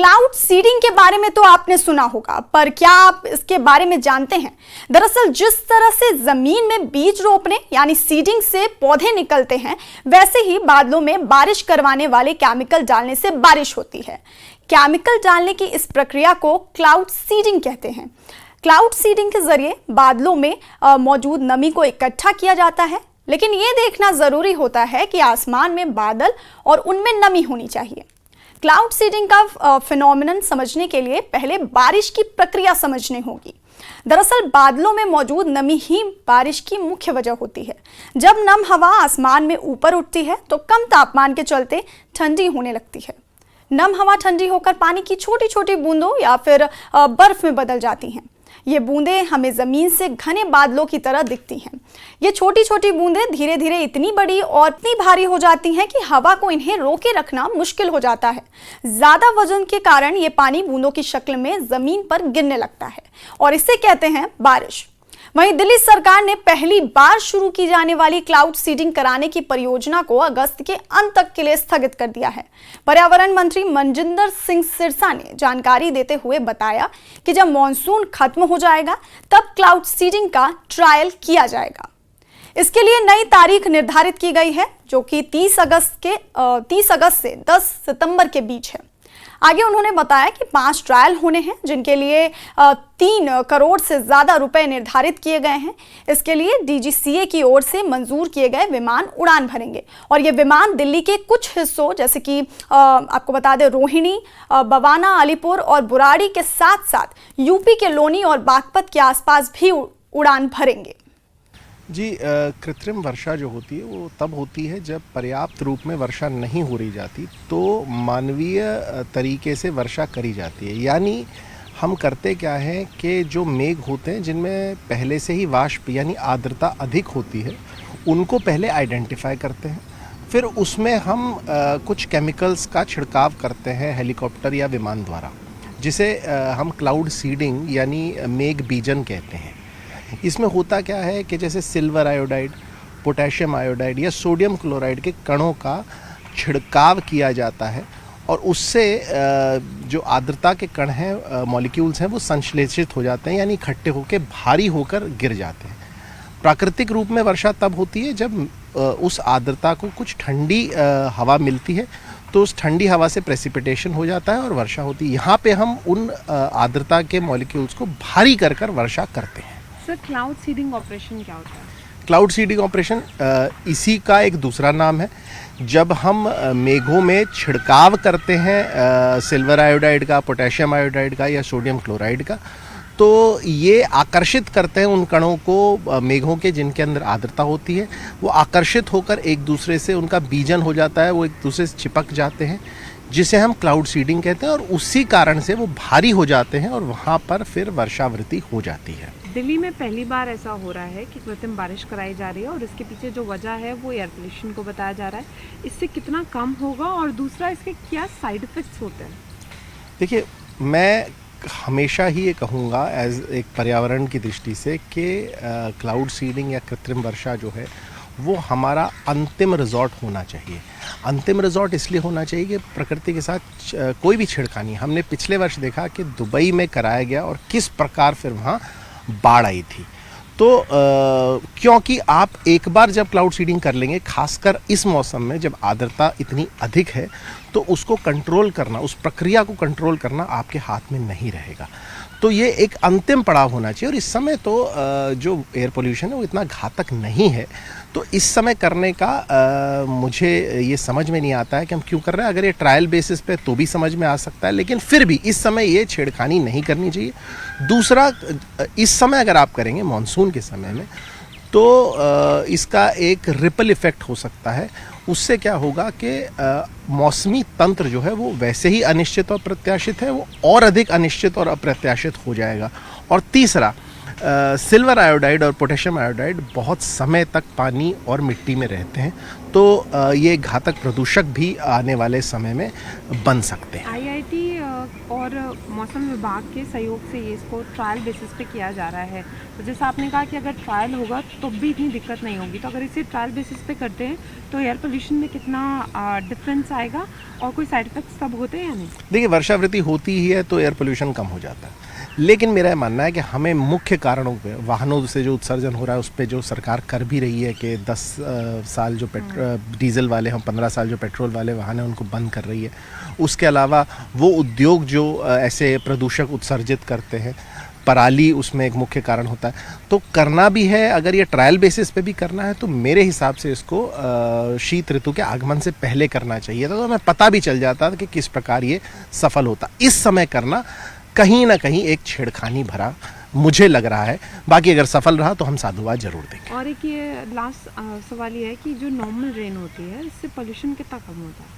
Cloud seeding के बारे में तो आपने सुना होगा, पर क्या आप इसके बारे में जानते हैं? दरअसल जिस तरह से जमीन में बीज रोपने यानी सीडिंग से पौधे निकलते हैं, वैसे ही बादलों में बारिश करवाने वाले केमिकल डालने से बारिश होती है। केमिकल डालने की इस प्रक्रिया को क्लाउड सीडिंग कहते हैं। क्लाउड सीडिंग के जरिए बादलों में मौजूद नमी को इकट्ठा किया जाता है, लेकिन ये देखना जरूरी होता है कि आसमान में बादल और उनमें नमी होनी चाहिए। क्लाउड सीडिंग का फिनोमिनन समझने के लिए पहले बारिश की प्रक्रिया समझनी होगी। दरअसल बादलों में मौजूद नमी ही बारिश की मुख्य वजह होती है। जब नम हवा आसमान में ऊपर उठती है तो कम तापमान के चलते ठंडी होने लगती है। नम हवा ठंडी होकर पानी की छोटी छोटी बूंदों या फिर बर्फ में बदल जाती हैं। ये बूंदें हमें जमीन से घने बादलों की तरह दिखती हैं। ये छोटी छोटी बूंदें धीरे धीरे इतनी बड़ी और इतनी भारी हो जाती हैं कि हवा को इन्हें रोके रखना मुश्किल हो जाता है। ज्यादा वजन के कारण ये पानी बूंदों की शक्ल में जमीन पर गिरने लगता है और इसे कहते हैं बारिश। वहीं दिल्ली सरकार ने पहली बार शुरू की जाने वाली क्लाउड सीडिंग कराने की परियोजना को अगस्त के अंत तक के लिए स्थगित कर दिया है। पर्यावरण मंत्री मनजिंदर सिंह सिरसा ने जानकारी देते हुए बताया कि जब मॉनसून खत्म हो जाएगा तब क्लाउड सीडिंग का ट्रायल किया जाएगा। इसके लिए नई तारीख निर्धारित की गई है, जो कि 30 अगस्त से 10 सितंबर के बीच है। आगे उन्होंने बताया कि 5 ट्रायल होने हैं, जिनके लिए 3 करोड़ से ज्यादा रुपए निर्धारित किए गए हैं। इसके लिए DGCA की ओर से मंजूर किए गए विमान उड़ान भरेंगे और ये विमान दिल्ली के कुछ हिस्सों जैसे कि आपको बता दें रोहिणी, बवाना, अलीपुर और बुराड़ी के साथ साथ यूपी के लोनी और बागपत के आसपास भी उड़ान भरेंगे। जी, कृत्रिम वर्षा जो होती है वो तब होती है जब पर्याप्त रूप में वर्षा नहीं हो रही जाती, तो मानवीय तरीके से वर्षा करी जाती है। यानी हम करते क्या है कि जो मेघ होते हैं जिनमें पहले से ही वाष्प यानी आर्द्रता अधिक होती है, उनको पहले आइडेंटिफाई करते हैं। फिर उसमें हम कुछ केमिकल्स का छिड़काव करते हैं हेलीकॉप्टर या विमान द्वारा, जिसे हम क्लाउड सीडिंग यानी मेघ बीजन कहते हैं। इसमें होता क्या है कि जैसे सिल्वर आयोडाइड, पोटेशियम आयोडाइड या सोडियम क्लोराइड के कणों का छिड़काव किया जाता है और उससे जो आर्द्रता के कण हैं, मॉलिक्यूल्स हैं, वो संश्लेषित हो जाते हैं, यानी इकट्ठे होकर भारी होकर गिर जाते हैं। प्राकृतिक रूप में वर्षा तब होती है जब उस आर्द्रता को कुछ ठंडी हवा मिलती है, तो उस ठंडी हवा से प्रेसिपिटेशन हो जाता है और वर्षा होती है। यहाँ पे हम उन आर्द्रता के मॉलिक्यूल्स को भारी कर कर वर्षा करते हैं। सर, क्लाउड सीडिंग ऑपरेशन क्या होता है? क्लाउड सीडिंग ऑपरेशन इसी का एक दूसरा नाम है। जब हम मेघों में छिड़काव करते हैं सिल्वर आयोडाइड का, पोटेशियम आयोडाइड का या सोडियम क्लोराइड का, तो ये आकर्षित करते हैं उन कणों को मेघों के जिनके अंदर आर्द्रता होती है। वो आकर्षित होकर एक दूसरे से उनका बीजन हो जाता है, वो एक दूसरे से चिपक जाते हैं, जिसे हम क्लाउड सीडिंग कहते हैं और उसी कारण से वो भारी हो जाते हैं और वहाँ पर फिर वर्षावृत्ति हो जाती है। दिल्ली में पहली बार ऐसा हो रहा है कि कृत्रिम बारिश कराई जा रही है और इसके पीछे जो वजह है वो एयर पोल्यूशन को बताया जा रहा है। इससे कितना कम होगा और दूसरा इसके क्या साइड इफेक्ट्स होते हैं? देखिए, मैं हमेशा ही ये कहूँगा एज एक पर्यावरण की दृष्टि से कि क्लाउड सीडिंग या कृत्रिम वर्षा जो है वो हमारा अंतिम रिजॉर्ट होना चाहिए। अंतिम रिजॉर्ट इसलिए होना चाहिए कि प्रकृति के साथ कोई भी छिड़खानी, हमने पिछले वर्ष देखा कि दुबई में कराया गया और किस प्रकार फिर वहाँ बाढ़ आई थी। तो क्योंकि आप एक बार जब क्लाउड सीडिंग कर लेंगे, खासकर इस मौसम में जब आर्द्रता इतनी अधिक है, तो उसको कंट्रोल करना, उस प्रक्रिया को कंट्रोल करना आपके हाथ में नहीं रहेगा। तो ये एक अंतिम पड़ाव होना चाहिए और इस समय तो जो एयर पोल्यूशन है वो इतना घातक नहीं है, तो इस समय करने का मुझे ये समझ में नहीं आता है कि हम क्यों कर रहे हैं। अगर ये ट्रायल बेसिस पे तो भी समझ में आ सकता है, लेकिन फिर भी इस समय ये छेड़खानी नहीं करनी चाहिए। दूसरा, इस समय अगर आप करेंगे मानसून के समय में, तो इसका एक रिपल इफेक्ट हो सकता है। उससे क्या होगा कि मौसमी तंत्र जो है वो वैसे ही अनिश्चित और अप्रत्याशित है, वो और अधिक अनिश्चित और अप्रत्याशित हो जाएगा। और तीसरा, सिल्वर आयोडाइड और पोटेशियम आयोडाइड बहुत समय तक पानी और मिट्टी में रहते हैं, तो ये घातक प्रदूषक भी आने वाले समय में बन सकते हैं। IIT और मौसम विभाग के सहयोग से ये इसको ट्रायल बेसिस पे किया जा रहा है, तो जैसा आपने कहा कि अगर ट्रायल होगा तो भी इतनी दिक्कत नहीं होगी, तो अगर इसे ट्रायल बेसिस पे करते हैं तो एयर पोल्यूशन में कितना डिफरेंस आएगा और कोई साइड इफेक्ट्स तब होते हैं या नहीं? देखिए, वर्षावृत्ति होती ही है तो एयर पोल्यूशन कम हो जाता है, लेकिन मेरा ये मानना है कि हमें मुख्य कारणों पे, वाहनों से जो उत्सर्जन हो रहा है उस पे जो सरकार कर भी रही है कि 10 साल जो डीजल वाले हम 15 साल जो पेट्रोल वाले वाहन हैं उनको बंद कर रही है। उसके अलावा वो उद्योग जो ऐसे प्रदूषक उत्सर्जित करते हैं, पराली उसमें एक मुख्य कारण होता है, तो करना भी है। अगर ये ट्रायल बेसिस पे भी करना है तो मेरे हिसाब से इसको शीत ऋतु के आगमन से पहले करना चाहिए था, तो हमें पता भी चल जाता था कि किस प्रकार ये सफल होता। इस समय करना कहीं ना कहीं एक छेड़खानी भरा मुझे लग रहा है। बाकी अगर सफल रहा तो हम साधुवाद जरूर देंगे। और एक ये लास्ट सवाल ये है कि जो नॉर्मल रेन होती है इससे पोल्यूशन कितना कम होता है?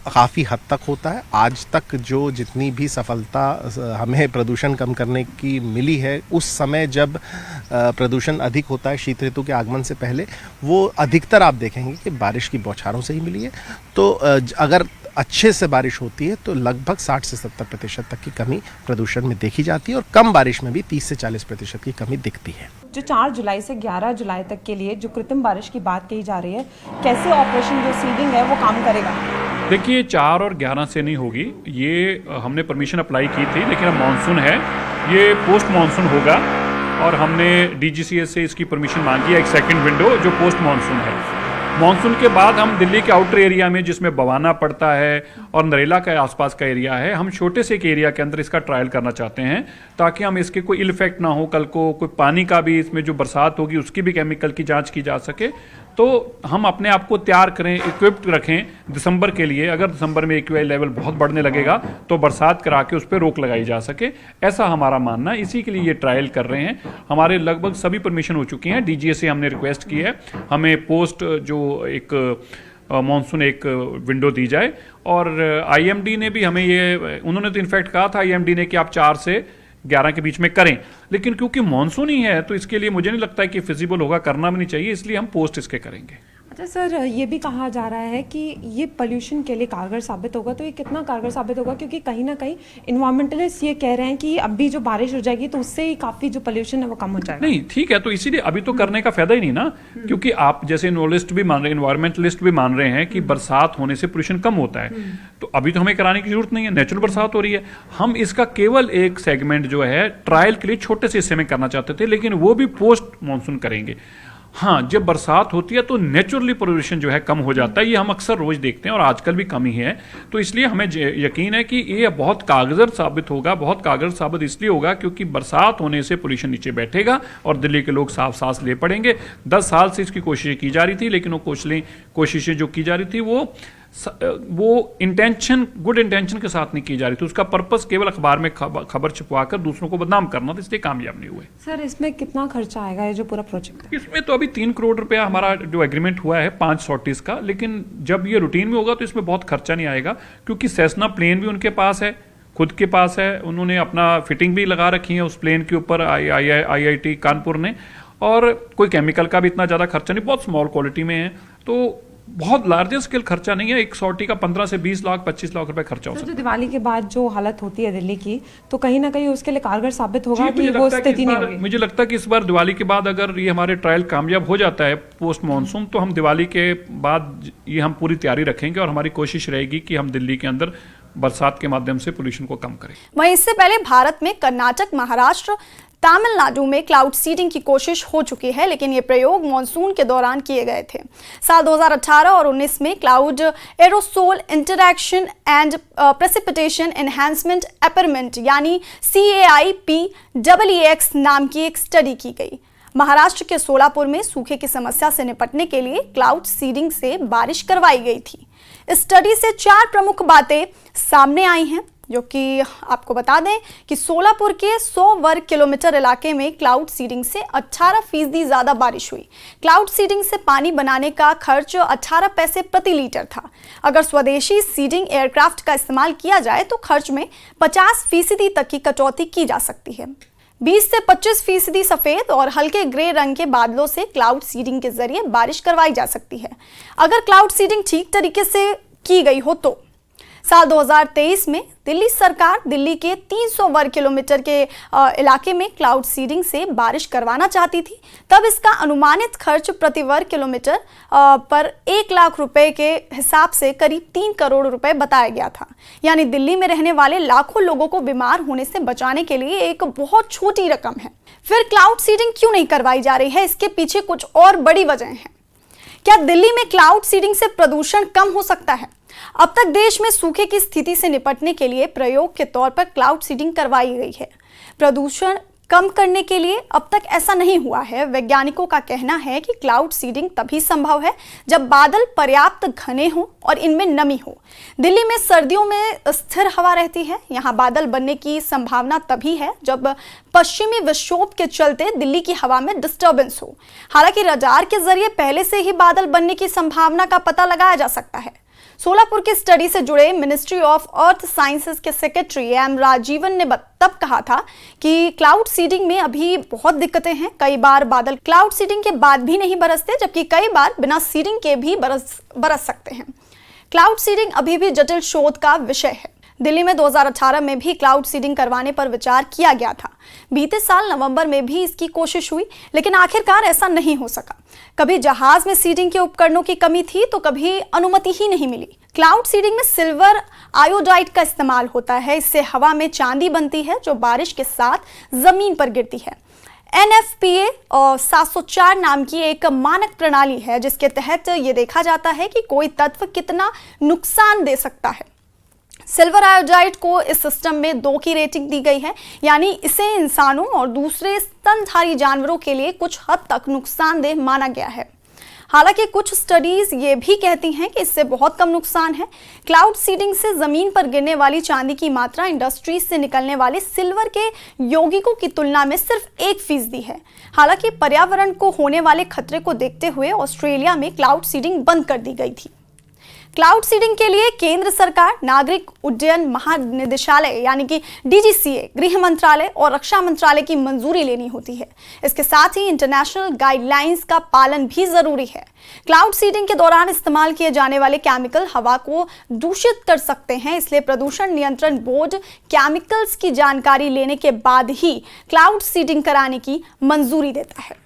काफ़ी हद तक होता है। आज तक जो जितनी भी सफलता हमें प्रदूषण कम करने की मिली है, उस समय जब प्रदूषण अधिक होता है शीत ऋतु के आगमन से पहले, वो अधिकतर आप देखेंगे कि बारिश की बौछारों से ही मिली है। तो अगर अच्छे से बारिश होती है तो लगभग 60 से 70% तक की कमी प्रदूषण में देखी जाती है, और कम बारिश में भी 30 से 40% की कमी दिखती है। जो 4 जुलाई से 11 जुलाई तक के लिए जो कृत्रिम बारिश की बात कही जा रही है, कैसे ऑपरेशन जो सीडिंग है वो काम करेगा? देखिए, 4 और 11 से नहीं होगी, ये हमने परमिशन अप्लाई की थी, लेकिन अब मानसून है, ये पोस्ट मानसून होगा और हमने DGCA से इसकी परमिशन मांगी है, एक सेकंड विंडो जो पोस्ट मानसून है। मानसून के बाद हम दिल्ली के आउटर एरिया में, जिसमें बवाना पड़ता है और नरेला के आसपास का एरिया है, हम छोटे से एक एरिया के अंदर इसका ट्रायल करना चाहते हैं, ताकि हम इसके कोई इल इफेक्ट ना हो, कल को कोई पानी का भी, इसमें जो बरसात होगी उसकी भी केमिकल की जांच की जा सके, तो हम अपने आप को तैयार करें, इक्विप्ड रखें दिसंबर के लिए। अगर दिसंबर में AQI लेवल बहुत बढ़ने लगेगा तो बरसात करा के उस पर रोक लगाई जा सके, ऐसा हमारा मानना है। इसी के लिए ये ट्रायल कर रहे हैं। हमारे लगभग सभी परमिशन हो चुकी हैं। DGA से हमने रिक्वेस्ट की है हमें पोस्ट जो एक मानसून एक विंडो दी जाए, और IMD ने भी हमें ये, उन्होंने तो इनफैक्ट कहा था IMD ने कि आप 4 से 11 के बीच में करें, लेकिन क्योंकि मानसून ही है तो इसके लिए मुझे नहीं लगता है कि फिजिबल होगा, करना भी नहीं चाहिए, इसलिए हम पोस्ट इसके करेंगे। अच्छा सर, ये भी कहा जा रहा है कि ये पोल्यूशन के लिए कारगर साबित होगा, तो ये कितना कारगर साबित होगा? क्योंकि कहीं ना कहीं इन्वायरमेंटलिस्ट ये कह रहे हैं कि अभी जो बारिश हो जाएगी तो उससे ही काफ़ी जो पोल्यूशन है वो कम हो जाएगा। नहीं, ठीक है, तो इसीलिए अभी तो करने का फायदा ही नहीं ना, क्योंकि आप जैसे इन्वॉलिस्ट भी मान रहे हैं, इन्वायरमेंटलिस्ट भी मान रहे हैं कि बरसात होने से पोल्यूशन कम होता है, तो अभी तो हमें कराने की जरूरत नहीं है, नेचुरल बरसात हो रही है। हम इसका केवल एक सेगमेंट जो है ट्रायल के लिए छोटे से हिस्से में करना चाहते थे, लेकिन वो भी पोस्ट मानसून करेंगे। हाँ, जब बरसात होती है तो नेचुरली पोल्यूशन जो है कम हो जाता है, ये हम अक्सर रोज देखते हैं और आजकल भी कम ही है। तो इसलिए हमें यकीन है कि ये बहुत कारगर साबित होगा। बहुत कारगर साबित इसलिए होगा क्योंकि बरसात होने से पोल्यूशन नीचे बैठेगा और दिल्ली के लोग साफ सांस ले पड़ेंगे। 10 साल से इसकी कोशिशें की जा रही थी, लेकिन वो कोशिशें जो की जा रही थी वो इंटेंशन, गुड इंटेंशन के साथ नहीं की जा रही थी। उसका पर्पस केवल अखबार में खबर छपवाकर दूसरों को बदनाम करना था, इसलिए कामयाब नहीं हुए। सर, इसमें कितना खर्चा आएगा ये जो पूरा प्रोजेक्ट है? इसमें तो अभी 3 करोड़ रुपया हमारा जो एग्रीमेंट हुआ है 5 सॉर्टीज का, लेकिन जब ये रूटीन में होगा तो इसमें बहुत खर्चा नहीं आएगा, क्योंकि सेस्ना प्लेन भी उनके पास है, खुद के पास है, उन्होंने अपना फिटिंग भी लगा रखी है उस प्लेन के ऊपर IIT कानपुर ने, और कोई केमिकल का भी इतना ज़्यादा खर्चा नहीं, बहुत स्मॉल क्वालिटी में है, तो बहुत लार्जर स्केल खर्चा नहीं है। एक सॉर्टी का 15 से 20 लाख 25 लाख रुपए खर्चा हो सकता है। तो दिवाली के बाद जो हालत होती है दिल्ली की, तो कहीं ना कहीं उसके लिए कारगर साबित होगा कि वो स्थिति नहीं होगी। मुझे लगता है कि इस बार दिवाली के बाद अगर ये हमारे ट्रायल कामयाब हो जाता है पोस्ट मानसून, तो हम दिवाली के बाद ये हम पूरी तैयारी रखेंगे और हमारी कोशिश रहेगी कि हम दिल्ली के अंदर बरसात के माध्यम से पोल्यूशन को कम करें। वहीं इससे पहले भारत में कर्नाटक, महाराष्ट्र, तमिलनाडु में क्लाउड सीडिंग की कोशिश हो चुकी है, लेकिन ये प्रयोग मानसून के दौरान किए गए थे। साल 2018 और 19 में cloud aerosol interaction and precipitation enhancement experiment यानी CAIPEEX नाम की एक स्टडी की गई। महाराष्ट्र के सोलापुर में सूखे की समस्या से निपटने के लिए क्लाउड सीडिंग से बारिश करवाई गई थी। इस स्टडी से 4 प्रमुख बातें सामने आई हैं, जो कि आपको बता दें कि सोलापुर के 100 वर्ग किलोमीटर इलाके में क्लाउड सीडिंग से 18% ज़्यादा बारिश हुई। क्लाउड सीडिंग से पानी बनाने का खर्च 18 पैसे प्रति लीटर था। अगर स्वदेशी सीडिंग एयरक्राफ्ट का इस्तेमाल किया जाए तो खर्च में 50% तक की कटौती की जा सकती है। 20 से 25% सफ़ेद और हल्के ग्रे रंग के बादलों से क्लाउड सीडिंग के जरिए बारिश करवाई जा सकती है। अगर क्लाउड सीडिंग ठीक तरीके से की गई हो तो साल 2023 में दिल्ली सरकार दिल्ली के 300 वर्ग किलोमीटर के इलाके में क्लाउड सीडिंग से बारिश करवाना चाहती थी। तब इसका अनुमानित खर्च प्रति वर्ग किलोमीटर पर 1 लाख रुपए के हिसाब से करीब 3 करोड़ रुपए बताया गया था। यानी दिल्ली में रहने वाले लाखों लोगों को बीमार होने से बचाने के लिए एक बहुत छोटी रकम है। फिर क्लाउड सीडिंग क्यों नहीं करवाई जा रही है? इसके पीछे कुछ और बड़ी वजह है। क्या दिल्ली में क्लाउड सीडिंग से प्रदूषण कम हो सकता है? अब तक देश में सूखे की स्थिति से निपटने के लिए प्रयोग के तौर पर क्लाउड सीडिंग करवाई गई है। प्रदूषण कम करने के लिए अब तक ऐसा नहीं हुआ है। वैज्ञानिकों का कहना है कि क्लाउड सीडिंग तभी संभव है जब बादल पर्याप्त घने हों और इनमें नमी हो। दिल्ली में सर्दियों में स्थिर हवा रहती है। यहाँ बादल बनने की संभावना तभी है जब पश्चिमी विक्षोभ के चलते दिल्ली की हवा में डिस्टर्बेंस हो। हालांकि रडार के जरिए पहले से ही बादल बनने की संभावना का पता लगाया जा सकता है। सोलापुर की स्टडी से जुड़े मिनिस्ट्री ऑफ अर्थ साइंसेज के सेक्रेटरी एम राजीवन ने तब कहा था कि क्लाउड सीडिंग में अभी बहुत दिक्कतें हैं। कई बार बादल क्लाउड सीडिंग के बाद भी नहीं बरसते, जबकि कई बार बिना सीडिंग के भी बरस सकते हैं। क्लाउड सीडिंग अभी भी जटिल शोध का विषय है। दिल्ली में 2018 में भी क्लाउड सीडिंग करवाने पर विचार किया गया था। बीते साल नवंबर में भी इसकी कोशिश हुई, लेकिन आखिरकार ऐसा नहीं हो सका। कभी जहाज में सीडिंग के उपकरणों की कमी थी तो कभी अनुमति ही नहीं मिली। क्लाउड सीडिंग में सिल्वर आयोडाइड का इस्तेमाल होता है। इससे हवा में चांदी बनती है जो बारिश के साथ जमीन पर गिरती है। NFPA 704 नाम की एक मानक प्रणाली है जिसके तहत ये देखा जाता है कि कोई तत्व कितना नुकसान दे सकता है। सिल्वर आयोडाइड को इस सिस्टम में 2 की रेटिंग दी गई है, यानी इसे इंसानों और दूसरे स्तनधारी जानवरों के लिए कुछ हद तक नुकसानदेह माना गया है। हालांकि कुछ स्टडीज ये भी कहती हैं कि इससे बहुत कम नुकसान है। क्लाउड सीडिंग से जमीन पर गिरने वाली चांदी की मात्रा इंडस्ट्रीज से निकलने वाले सिल्वर के यौगिकों की तुलना में सिर्फ 1% है। हालांकि पर्यावरण को होने वाले खतरे को देखते हुए ऑस्ट्रेलिया में क्लाउड सीडिंग बंद कर दी गई थी। क्लाउड सीडिंग के लिए केंद्र सरकार, नागरिक उड्डयन महानिदेशालय यानी कि DGCA, गृह मंत्रालय और रक्षा मंत्रालय की मंजूरी लेनी होती है। इसके साथ ही इंटरनेशनल गाइडलाइंस का पालन भी जरूरी है। क्लाउड सीडिंग के दौरान इस्तेमाल किए जाने वाले केमिकल हवा को दूषित कर सकते हैं, इसलिए प्रदूषण नियंत्रण बोर्ड केमिकल्स की जानकारी लेने के बाद ही क्लाउड सीडिंग कराने की मंजूरी देता है।